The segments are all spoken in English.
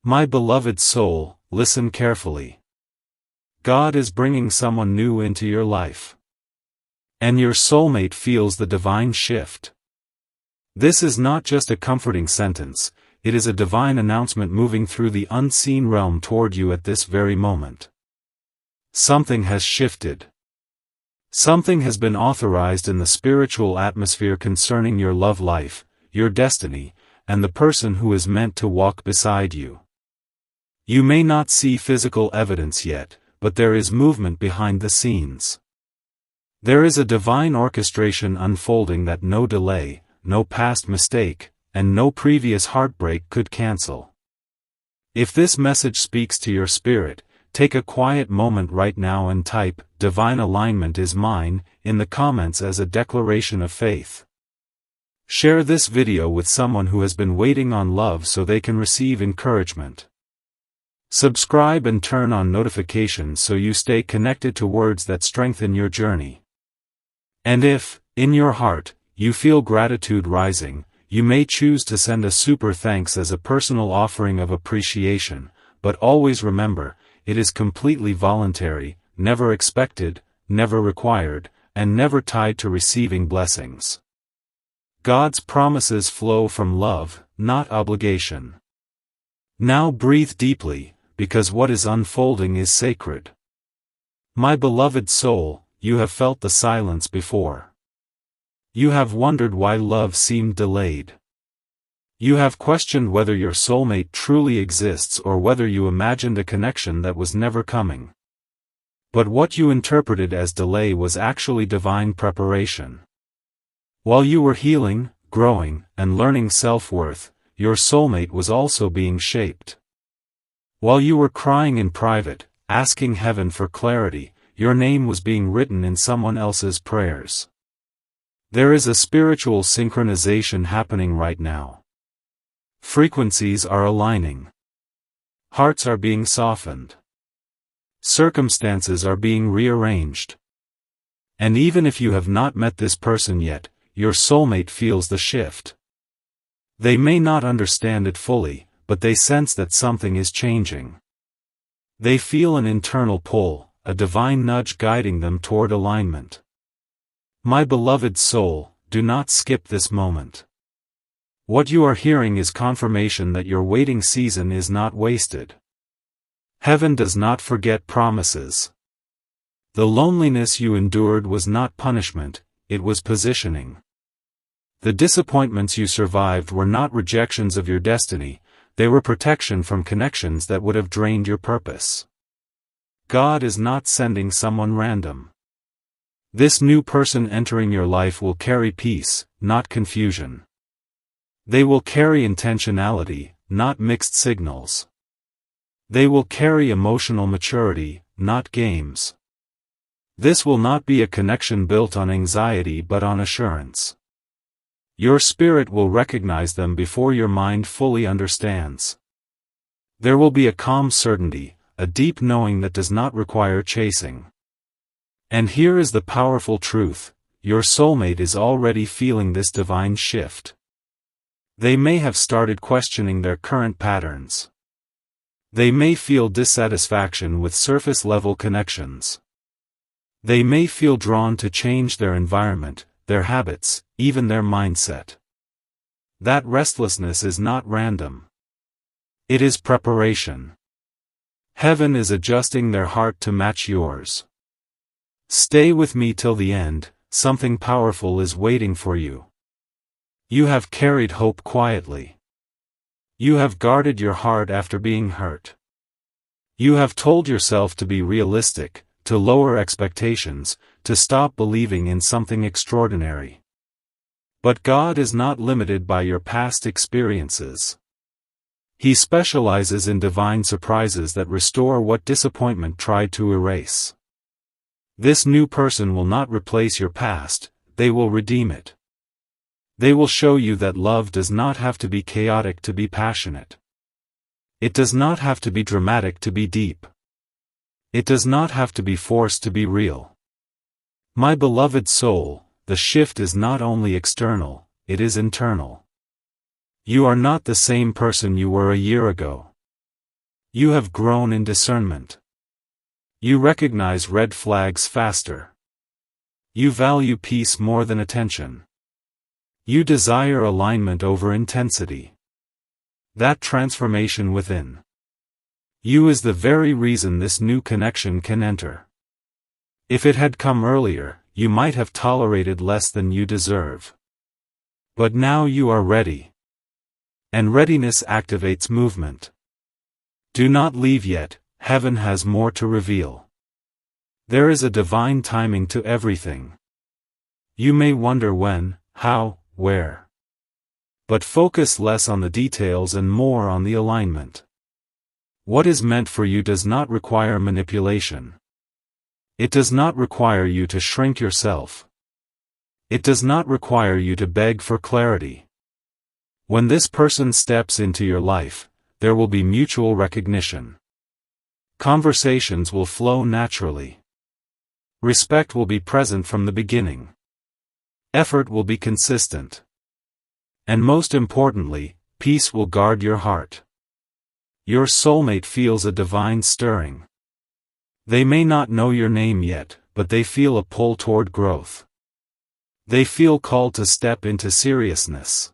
My beloved soul, listen carefully. God is bringing someone new into your life. And your soulmate feels the divine shift. This is not just a comforting sentence, it is a divine announcement moving through the unseen realm toward you at this very moment. Something has shifted. Something has been authorized in the spiritual atmosphere concerning your love life, your destiny, and the person who is meant to walk beside you. You may not see physical evidence yet, but there is movement behind the scenes. There is a divine orchestration unfolding that no delay, no past mistake, and no previous heartbreak could cancel. If this message speaks to your spirit, take a quiet moment right now and type, "Divine alignment is mine," in the comments as a declaration of faith. Share this video with someone who has been waiting on love so they can receive encouragement. Subscribe and turn on notifications so you stay connected to words that strengthen your journey. And if, in your heart, you feel gratitude rising, you may choose to send a super thanks as a personal offering of appreciation, but always remember, it is completely voluntary, never expected, never required, and never tied to receiving blessings. God's promises flow from love, not obligation. Now breathe deeply, because what is unfolding is sacred. My beloved soul, you have felt the silence before. You have wondered why love seemed delayed. You have questioned whether your soulmate truly exists or whether you imagined a connection that was never coming. But what you interpreted as delay was actually divine preparation. While you were healing, growing, and learning self-worth, your soulmate was also being shaped. While you were crying in private, asking heaven for clarity, your name was being written in someone else's prayers. There is a spiritual synchronization happening right now. Frequencies are aligning. Hearts are being softened. Circumstances are being rearranged. And even if you have not met this person yet, your soulmate feels the shift. They may not understand it fully, but they sense that something is changing. They feel an internal pull, a divine nudge guiding them toward alignment. My beloved soul, do not skip this moment. What you are hearing is confirmation that your waiting season is not wasted. Heaven does not forget promises. The loneliness you endured was not punishment, it was positioning. The disappointments you survived were not rejections of your destiny, they were protection from connections that would have drained your purpose. God is not sending someone random. This new person entering your life will carry peace, not confusion. They will carry intentionality, not mixed signals. They will carry emotional maturity, not games. This will not be a connection built on anxiety but on assurance. Your spirit will recognize them before your mind fully understands. There will be a calm certainty, a deep knowing that does not require chasing. And here is the powerful truth, your soulmate is already feeling this divine shift. They may have started questioning their current patterns. They may feel dissatisfaction with surface-level connections. They may feel drawn to change their environment, their habits, even their mindset. That restlessness is not random. It is preparation. Heaven is adjusting their heart to match yours. Stay with me till the end, something powerful is waiting for you. You have carried hope quietly. You have guarded your heart after being hurt. You have told yourself to be realistic, to lower expectations, to stop believing in something extraordinary. But God is not limited by your past experiences. He specializes in divine surprises that restore what disappointment tried to erase. This new person will not replace your past, they will redeem it. They will show you that love does not have to be chaotic to be passionate. It does not have to be dramatic to be deep. It does not have to be forced to be real. My beloved soul, the shift is not only external, it is internal. You are not the same person you were a year ago. You have grown in discernment. You recognize red flags faster. You value peace more than attention. You desire alignment over intensity. That transformation within you is the very reason this new connection can enter. If it had come earlier, you might have tolerated less than you deserve. But now you are ready. And readiness activates movement. Do not leave yet, heaven has more to reveal. There is a divine timing to everything. You may wonder when, how, where. But focus less on the details and more on the alignment. What is meant for you does not require manipulation. It does not require you to shrink yourself. It does not require you to beg for clarity. When this person steps into your life, there will be mutual recognition. Conversations will flow naturally. Respect will be present from the beginning. Effort will be consistent. And most importantly, peace will guard your heart. Your soulmate feels a divine stirring. They may not know your name yet, but they feel a pull toward growth. They feel called to step into seriousness.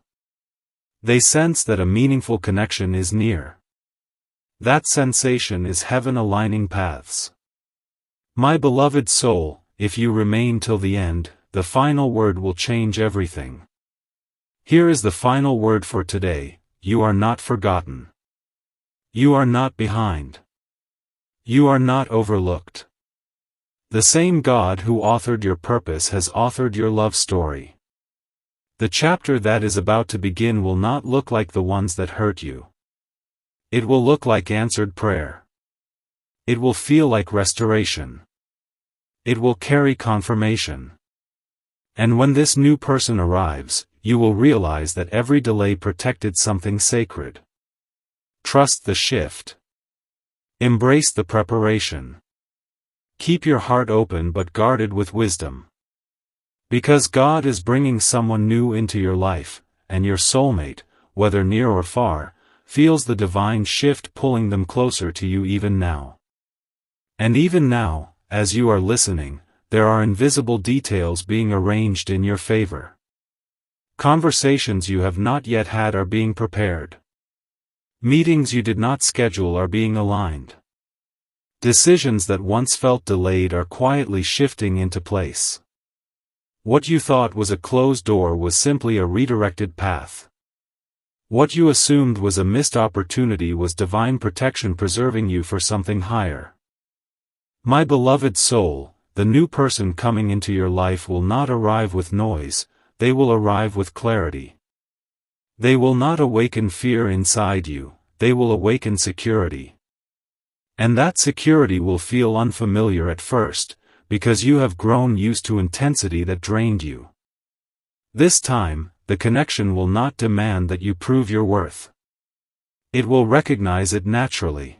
They sense that a meaningful connection is near. That sensation is heaven aligning paths. My beloved soul, if you remain till the end, the final word will change everything. Here is the final word for today: you are not forgotten. You are not behind. You are not overlooked. The same God who authored your purpose has authored your love story. The chapter that is about to begin will not look like the ones that hurt you. It will look like answered prayer. It will feel like restoration. It will carry confirmation. And when this new person arrives, you will realize that every delay protected something sacred. Trust the shift. Embrace the preparation. Keep your heart open but guarded with wisdom. Because God is bringing someone new into your life, and your soulmate, whether near or far, feels the divine shift pulling them closer to you even now. And even now, as you are listening, there are invisible details being arranged in your favor. Conversations you have not yet had are being prepared. Meetings you did not schedule are being aligned. Decisions that once felt delayed are quietly shifting into place. What you thought was a closed door was simply a redirected path. What you assumed was a missed opportunity was divine protection preserving you for something higher. My beloved soul, the new person coming into your life will not arrive with noise, they will arrive with clarity. They will not awaken fear inside you, they will awaken security. And that security will feel unfamiliar at first, because you have grown used to intensity that drained you. This time, the connection will not demand that you prove your worth. It will recognize it naturally.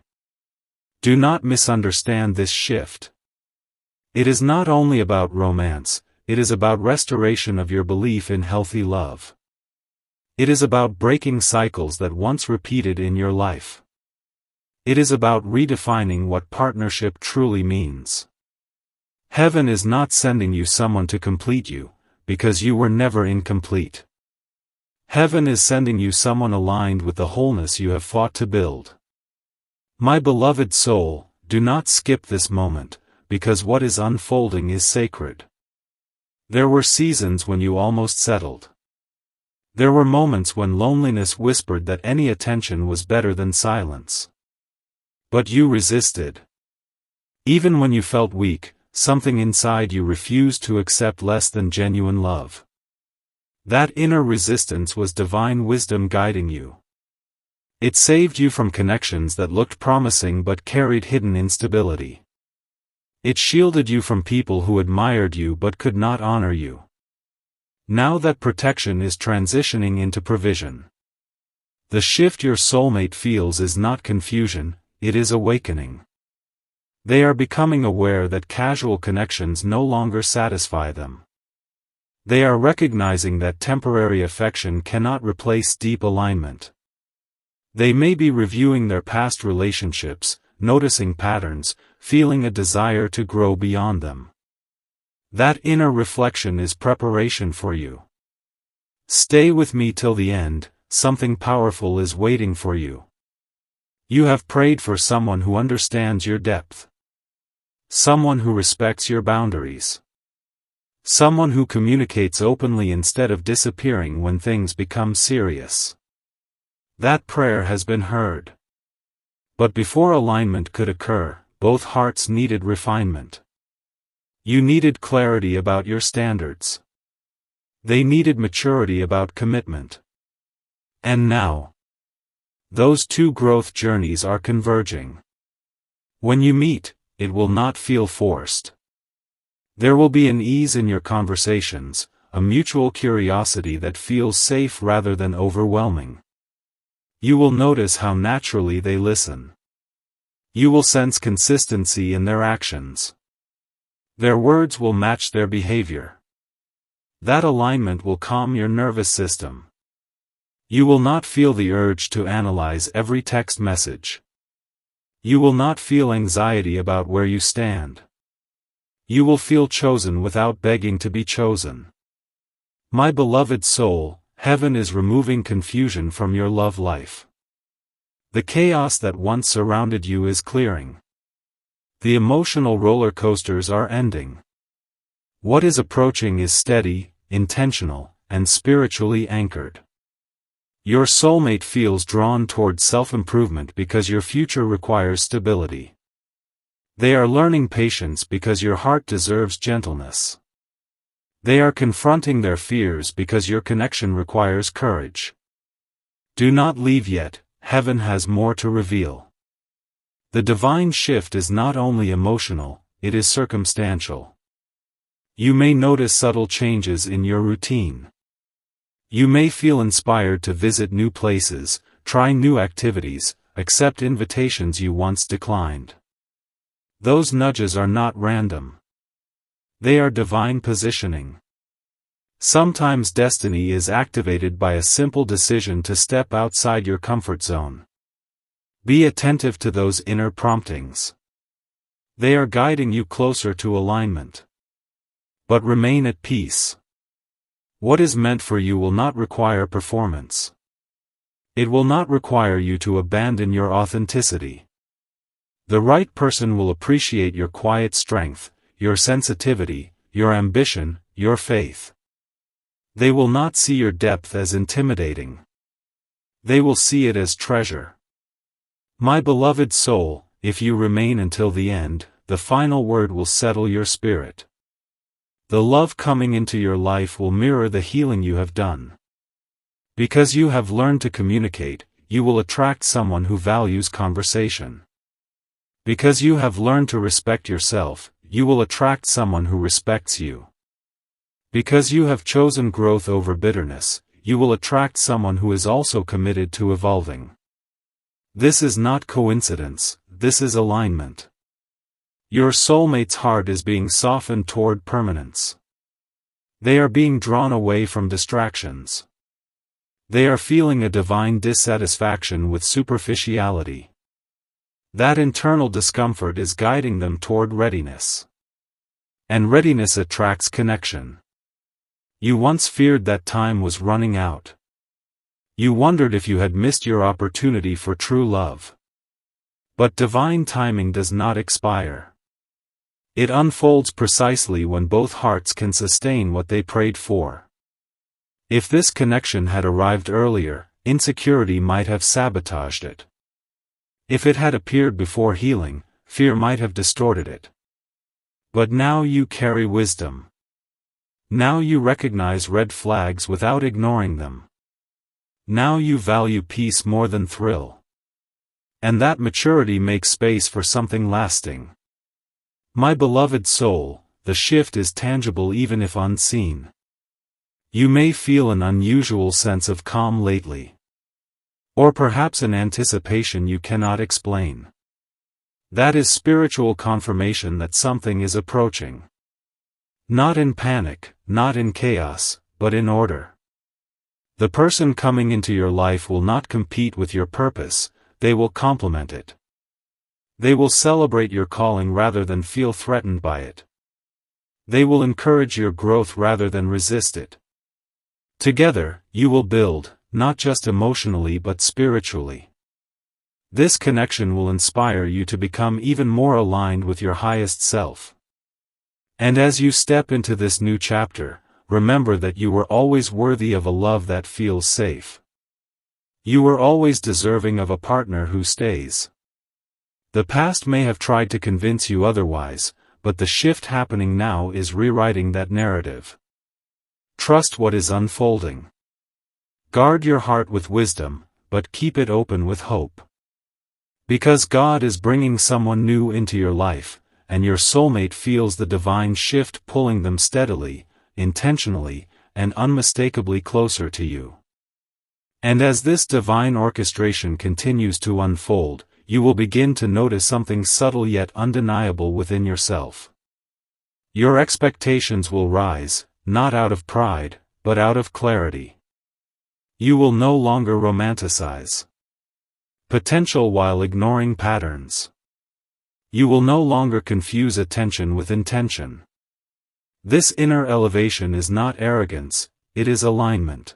Do not misunderstand this shift. It is not only about romance, it is about restoration of your belief in healthy love. It is about breaking cycles that once repeated in your life. It is about redefining what partnership truly means. Heaven is not sending you someone to complete you, because you were never incomplete. Heaven is sending you someone aligned with the wholeness you have fought to build. My beloved soul, do not skip this moment, because what is unfolding is sacred. There were seasons when you almost settled. There were moments when loneliness whispered that any attention was better than silence. But you resisted. Even when you felt weak, something inside you refused to accept less than genuine love. That inner resistance was divine wisdom guiding you. It saved you from connections that looked promising but carried hidden instability. It shielded you from people who admired you but could not honor you. Now that protection is transitioning into provision. The shift your soulmate feels is not confusion, it is awakening. They are becoming aware that casual connections no longer satisfy them. They are recognizing that temporary affection cannot replace deep alignment. They may be reviewing their past relationships, noticing patterns, feeling a desire to grow beyond them. That inner reflection is preparation for you. Stay with me till the end, something powerful is waiting for you. You have prayed for someone who understands your depth. Someone who respects your boundaries. Someone who communicates openly instead of disappearing when things become serious. That prayer has been heard. But before alignment could occur, both hearts needed refinement. You needed clarity about your standards. They needed maturity about commitment. And now, those two growth journeys are converging. When you meet, it will not feel forced. There will be an ease in your conversations, a mutual curiosity that feels safe rather than overwhelming. You will notice how naturally they listen. You will sense consistency in their actions. Their words will match their behavior. That alignment will calm your nervous system. You will not feel the urge to analyze every text message. You will not feel anxiety about where you stand. You will feel chosen without begging to be chosen. My beloved soul, heaven is removing confusion from your love life. The chaos that once surrounded you is clearing. The emotional roller coasters are ending. What is approaching is steady, intentional, and spiritually anchored. Your soulmate feels drawn toward self-improvement because your future requires stability. They are learning patience because your heart deserves gentleness. They are confronting their fears because your connection requires courage. Do not leave yet, heaven has more to reveal. The divine shift is not only emotional, it is circumstantial. You may notice subtle changes in your routine. You may feel inspired to visit new places, try new activities, accept invitations you once declined. Those nudges are not random. They are divine positioning. Sometimes destiny is activated by a simple decision to step outside your comfort zone. Be attentive to those inner promptings. They are guiding you closer to alignment. But remain at peace. What is meant for you will not require performance. It will not require you to abandon your authenticity. The right person will appreciate your quiet strength, your sensitivity, your ambition, your faith. They will not see your depth as intimidating. They will see it as treasure. My beloved soul, if you remain until the end, the final word will settle your spirit. The love coming into your life will mirror the healing you have done. Because you have learned to communicate, you will attract someone who values conversation. Because you have learned to respect yourself, you will attract someone who respects you. Because you have chosen growth over bitterness, you will attract someone who is also committed to evolving. This is not coincidence, this is alignment. Your soulmate's heart is being softened toward permanence. They are being drawn away from distractions. They are feeling a divine dissatisfaction with superficiality. That internal discomfort is guiding them toward readiness. And readiness attracts connection. You once feared that time was running out. You wondered if you had missed your opportunity for true love. But divine timing does not expire. It unfolds precisely when both hearts can sustain what they prayed for. If this connection had arrived earlier, insecurity might have sabotaged it. If it had appeared before healing, fear might have distorted it. But now you carry wisdom. Now you recognize red flags without ignoring them. Now you value peace more than thrill. And that maturity makes space for something lasting. My beloved soul, the shift is tangible even if unseen. You may feel an unusual sense of calm lately. Or perhaps an anticipation you cannot explain. That is spiritual confirmation that something is approaching. Not in panic, not in chaos, but in order. The person coming into your life will not compete with your purpose, they will complement it. They will celebrate your calling rather than feel threatened by it. They will encourage your growth rather than resist it. Together, you will build, not just emotionally but spiritually. This connection will inspire you to become even more aligned with your highest self. And as you step into this new chapter, remember that you were always worthy of a love that feels safe. You were always deserving of a partner who stays. The past may have tried to convince you otherwise, but the shift happening now is rewriting that narrative. Trust what is unfolding. Guard your heart with wisdom, but keep it open with hope. Because God is bringing someone new into your life, and your soulmate feels the divine shift pulling them steadily, intentionally, and unmistakably closer to you. And as this divine orchestration continues to unfold, you will begin to notice something subtle yet undeniable within yourself. Your expectations will rise, not out of pride, but out of clarity. You will no longer romanticize potential while ignoring patterns. You will no longer confuse attention with intention. This inner elevation is not arrogance, it is alignment.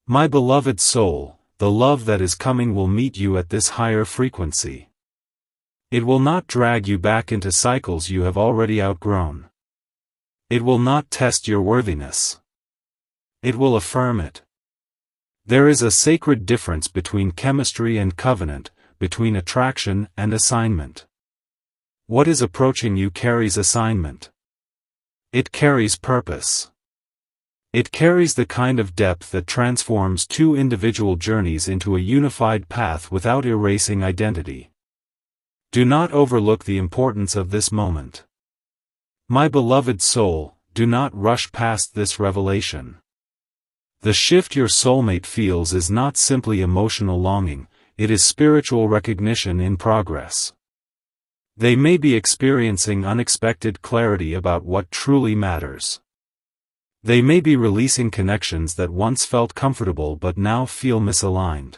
My beloved soul, the love that is coming will meet you at this higher frequency. It will not drag you back into cycles you have already outgrown. It will not test your worthiness. It will affirm it. There is a sacred difference between chemistry and covenant, between attraction and assignment. What is approaching you carries assignment. It carries purpose. It carries the kind of depth that transforms two individual journeys into a unified path without erasing identity. Do not overlook the importance of this moment. My beloved soul, do not rush past this revelation. The shift your soulmate feels is not simply emotional longing, it is spiritual recognition in progress. They may be experiencing unexpected clarity about what truly matters. They may be releasing connections that once felt comfortable but now feel misaligned.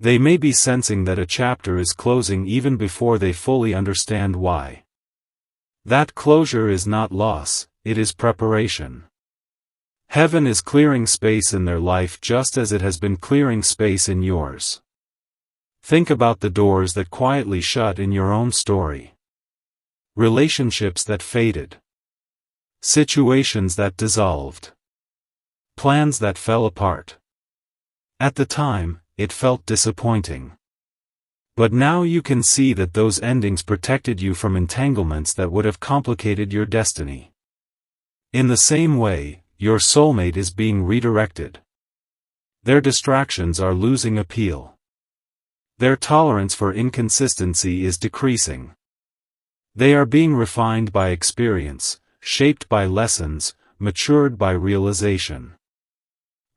They may be sensing that a chapter is closing even before they fully understand why. That closure is not loss, it is preparation. Heaven is clearing space in their life just as it has been clearing space in yours. Think about the doors that quietly shut in your own story. Relationships that faded. Situations that dissolved. Plans that fell apart. At the time, it felt disappointing. But now you can see that those endings protected you from entanglements that would have complicated your destiny. In the same way, your soulmate is being redirected. Their distractions are losing appeal. Their tolerance for inconsistency is decreasing. They are being refined by experience, shaped by lessons, matured by realization.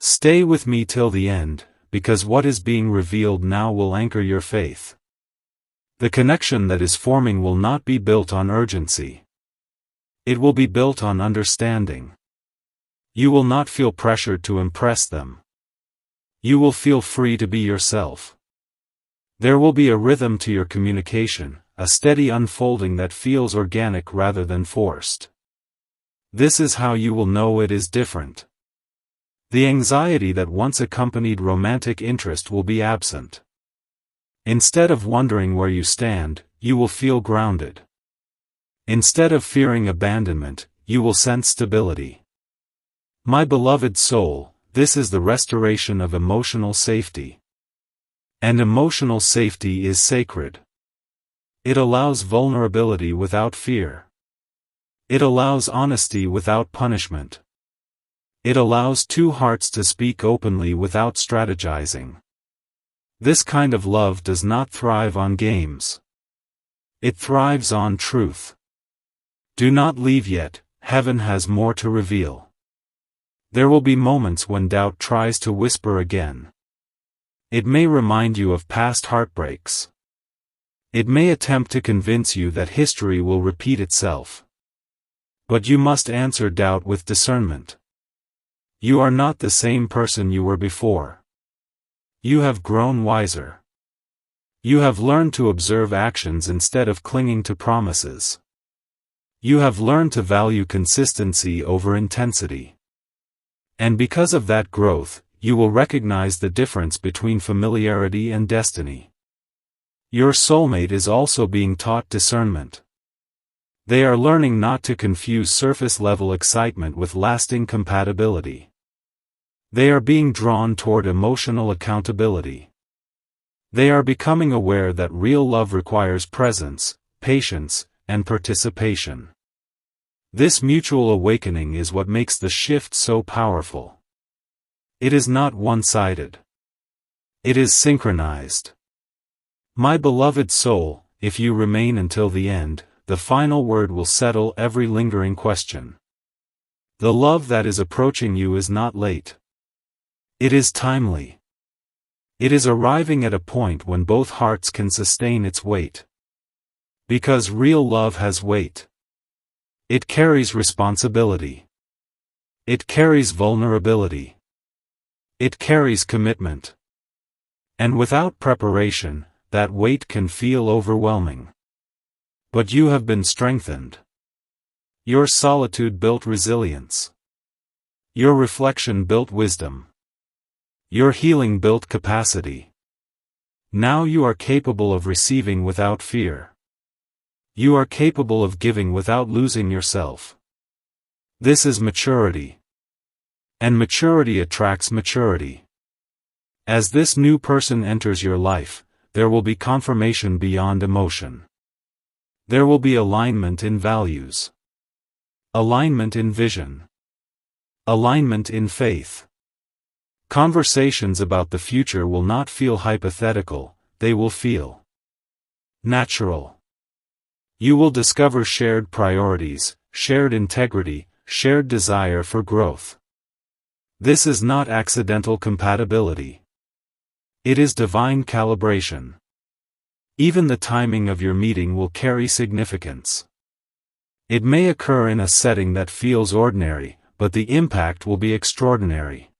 Stay with me till the end, because what is being revealed now will anchor your faith. The connection that is forming will not be built on urgency. It will be built on understanding. You will not feel pressured to impress them. You will feel free to be yourself. There will be a rhythm to your communication, a steady unfolding that feels organic rather than forced. This is how you will know it is different. The anxiety that once accompanied romantic interest will be absent. Instead of wondering where you stand, you will feel grounded. Instead of fearing abandonment, you will sense stability. My beloved soul, this is the restoration of emotional safety. And emotional safety is sacred. It allows vulnerability without fear. It allows honesty without punishment. It allows two hearts to speak openly without strategizing. This kind of love does not thrive on games. It thrives on truth. Do not leave yet, heaven has more to reveal. There will be moments when doubt tries to whisper again. It may remind you of past heartbreaks. It may attempt to convince you that history will repeat itself. But you must answer doubt with discernment. You are not the same person you were before. You have grown wiser. You have learned to observe actions instead of clinging to promises. You have learned to value consistency over intensity. And because of that growth, you will recognize the difference between familiarity and destiny. Your soulmate is also being taught discernment. They are learning not to confuse surface-level excitement with lasting compatibility. They are being drawn toward emotional accountability. They are becoming aware that real love requires presence, patience, and participation. This mutual awakening is what makes the shift so powerful. It is not one-sided. It is synchronized. My beloved soul, if you remain until the end, the final word will settle every lingering question. The love that is approaching you is not late. It is timely. It is arriving at a point when both hearts can sustain its weight. Because real love has weight. It carries responsibility. It carries vulnerability. It carries commitment. And without preparation, that weight can feel overwhelming. But you have been strengthened. Your solitude built resilience. Your reflection built wisdom. Your healing built capacity. Now you are capable of receiving without fear. You are capable of giving without losing yourself. This is maturity. And maturity attracts maturity. As this new person enters your life, there will be confirmation beyond emotion. There will be alignment in values. Alignment in vision. Alignment in faith. Conversations about the future will not feel hypothetical, they will feel natural. You will discover shared priorities, shared integrity, shared desire for growth. This is not accidental compatibility. It is divine calibration. Even the timing of your meeting will carry significance. It may occur in a setting that feels ordinary, but the impact will be extraordinary.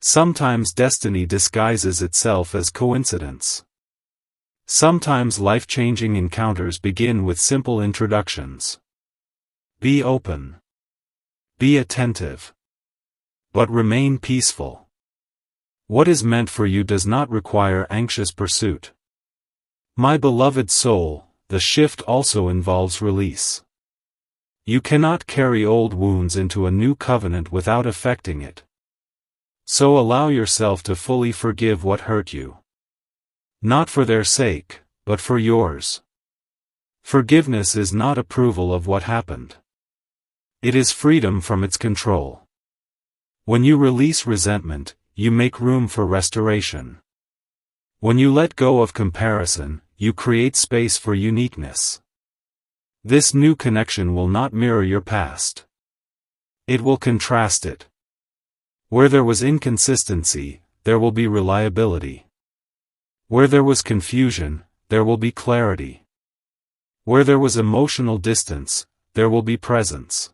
Sometimes destiny disguises itself as coincidence. Sometimes life-changing encounters begin with simple introductions. Be open. Be attentive. But remain peaceful. What is meant for you does not require anxious pursuit. My beloved soul, the shift also involves release. You cannot carry old wounds into a new covenant without affecting it. So allow yourself to fully forgive what hurt you. Not for their sake, but for yours. Forgiveness is not approval of what happened. It is freedom from its control. When you release resentment, you make room for restoration. When you let go of comparison, you create space for uniqueness. This new connection will not mirror your past. It will contrast it. Where there was inconsistency, there will be reliability. Where there was confusion, there will be clarity. Where there was emotional distance, there will be presence.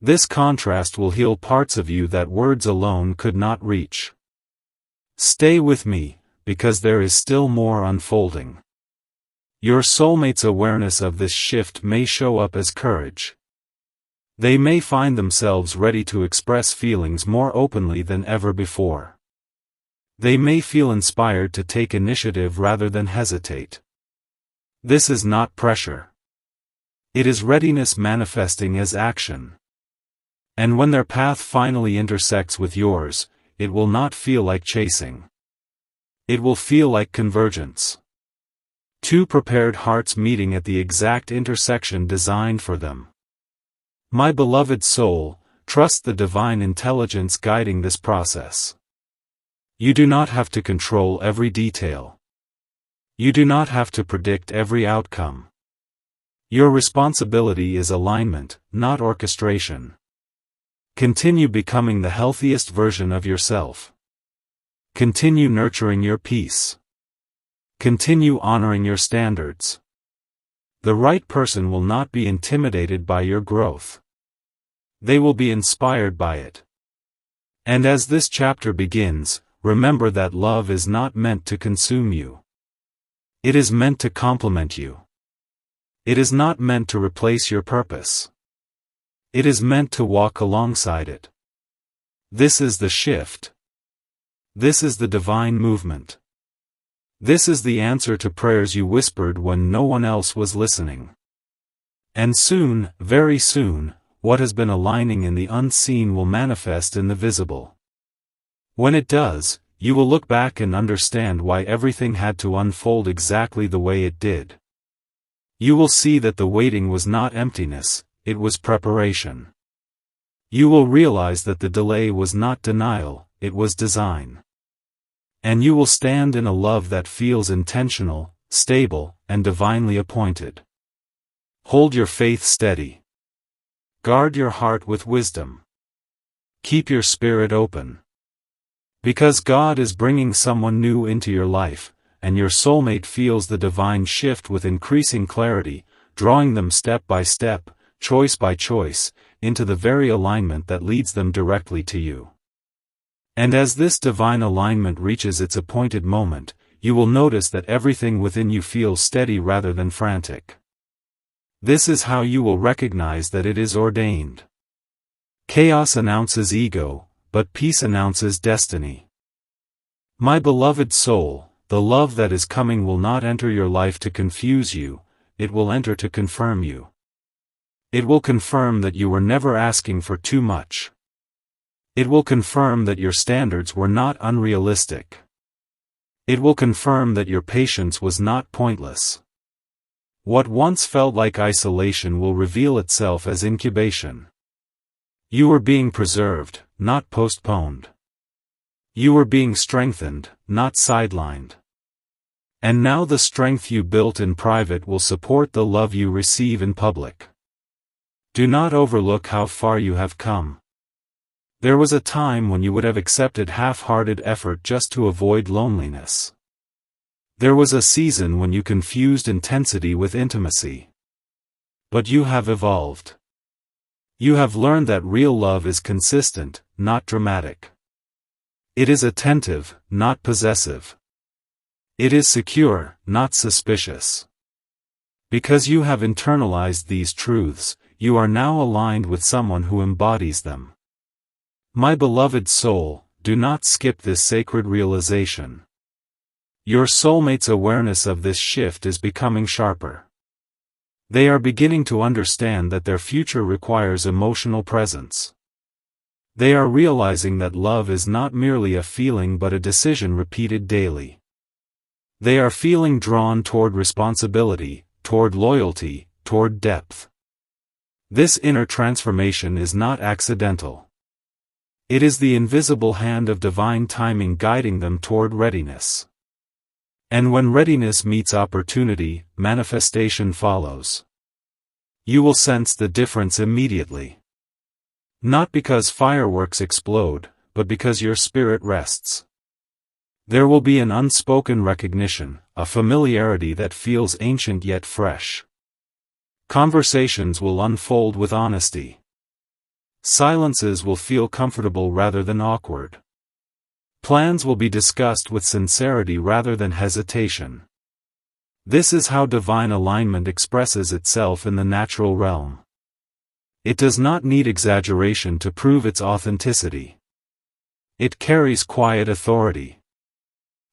This contrast will heal parts of you that words alone could not reach. Stay with me, because there is still more unfolding. Your soulmate's awareness of this shift may show up as courage. They may find themselves ready to express feelings more openly than ever before. They may feel inspired to take initiative rather than hesitate. This is not pressure. It is readiness manifesting as action. And when their path finally intersects with yours, it will not feel like chasing. It will feel like convergence. Two prepared hearts meeting at the exact intersection designed for them. My beloved soul, trust the divine intelligence guiding this process. You do not have to control every detail. You do not have to predict every outcome. Your responsibility is alignment, not orchestration. Continue becoming the healthiest version of yourself. Continue nurturing your peace. Continue honoring your standards. The right person will not be intimidated by your growth. They will be inspired by it. And as this chapter begins, remember that love is not meant to consume you. It is meant to complement you. It is not meant to replace your purpose. It is meant to walk alongside it. This is the shift. This is the divine movement. This is the answer to prayers you whispered when no one else was listening. And soon, very soon, what has been aligning in the unseen will manifest in the visible. When it does, you will look back and understand why everything had to unfold exactly the way it did. You will see that the waiting was not emptiness, it was preparation. You will realize that the delay was not denial, it was design. And you will stand in a love that feels intentional, stable, and divinely appointed. Hold your faith steady. Guard your heart with wisdom. Keep your spirit open. Because God is bringing someone new into your life, and your soulmate feels the divine shift with increasing clarity, drawing them step by step, choice by choice, into the very alignment that leads them directly to you. And as this divine alignment reaches its appointed moment, you will notice that everything within you feels steady rather than frantic. This is how you will recognize that it is ordained. Chaos announces ego, but peace announces destiny. My beloved soul, the love that is coming will not enter your life to confuse you, it will enter to confirm you. It will confirm that you were never asking for too much. It will confirm that your standards were not unrealistic. It will confirm that your patience was not pointless. What once felt like isolation will reveal itself as incubation. You were being preserved, not postponed. You were being strengthened, not sidelined. And now the strength you built in private will support the love you receive in public. Do not overlook how far you have come. There was a time when you would have accepted half-hearted effort just to avoid loneliness. There was a season when you confused intensity with intimacy. But you have evolved. You have learned that real love is consistent, not dramatic. It is attentive, not possessive. It is secure, not suspicious. Because you have internalized these truths, you are now aligned with someone who embodies them. My beloved soul, do not skip this sacred realization. Your soulmate's awareness of this shift is becoming sharper. They are beginning to understand that their future requires emotional presence. They are realizing that love is not merely a feeling but a decision repeated daily. They are feeling drawn toward responsibility, toward loyalty, toward depth. This inner transformation is not accidental. It is the invisible hand of divine timing guiding them toward readiness. And when readiness meets opportunity, manifestation follows. You will sense the difference immediately. Not because fireworks explode, but because your spirit rests. There will be an unspoken recognition, a familiarity that feels ancient yet fresh. Conversations will unfold with honesty. Silences will feel comfortable rather than awkward. Plans will be discussed with sincerity rather than hesitation. This is how divine alignment expresses itself in the natural realm. It does not need exaggeration to prove its authenticity. It carries quiet authority.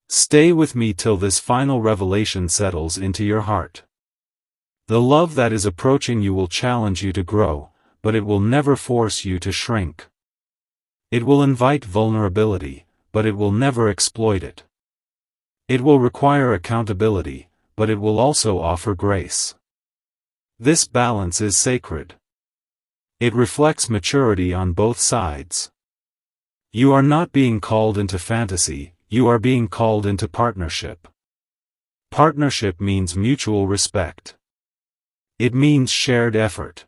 Stay with me till this final revelation settles into your heart. The love that is approaching you will challenge you to grow, but it will never force you to shrink. It will invite vulnerability, but it will never exploit it. It will require accountability, but it will also offer grace. This balance is sacred. It reflects maturity on both sides. You are not being called into fantasy, you are being called into partnership. Partnership means mutual respect. It means shared effort.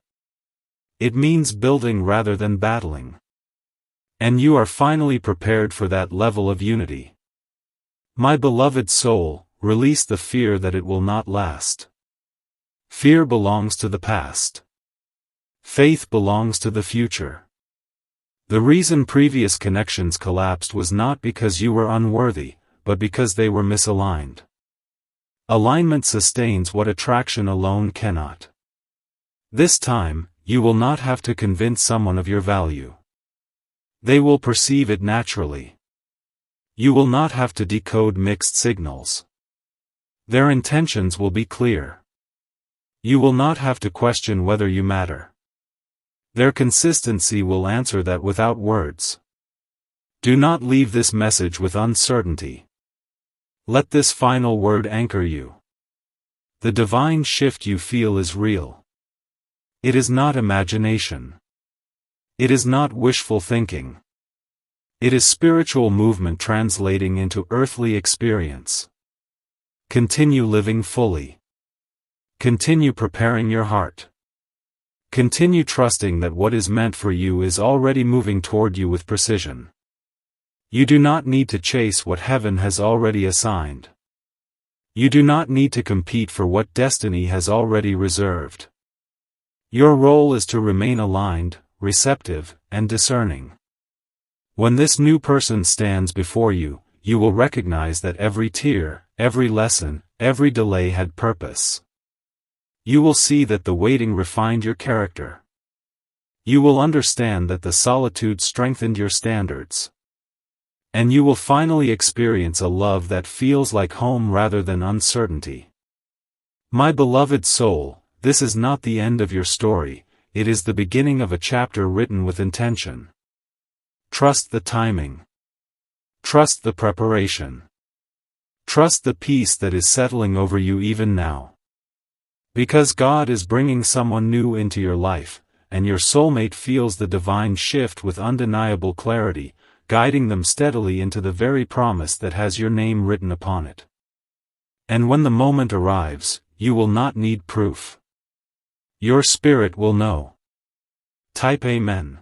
It means building rather than battling. And you are finally prepared for that level of unity. My beloved soul, release the fear that it will not last. Fear belongs to the past. Faith belongs to the future. The reason previous connections collapsed was not because you were unworthy, but because they were misaligned. Alignment sustains what attraction alone cannot. This time, you will not have to convince someone of your value. They will perceive it naturally. You will not have to decode mixed signals. Their intentions will be clear. You will not have to question whether you matter. Their consistency will answer that without words. Do not leave this message with uncertainty. Let this final word anchor you. The divine shift you feel is real. It is not imagination. It is not wishful thinking. It is spiritual movement translating into earthly experience. Continue living fully. Continue preparing your heart. Continue trusting that what is meant for you is already moving toward you with precision. You do not need to chase what heaven has already assigned. You do not need to compete for what destiny has already reserved. Your role is to remain aligned, receptive, and discerning. When this new person stands before you, you will recognize that every tear, every lesson, every delay had purpose. You will see that the waiting refined your character. You will understand that the solitude strengthened your standards. And you will finally experience a love that feels like home rather than uncertainty. My beloved soul, this is not the end of your story, it is the beginning of a chapter written with intention. Trust the timing. Trust the preparation. Trust the peace that is settling over you even now. Because God is bringing someone new into your life, and your soulmate feels the divine shift with undeniable clarity, guiding them steadily into the very promise that has your name written upon it. And when the moment arrives, you will not need proof. Your spirit will know. Type Amen.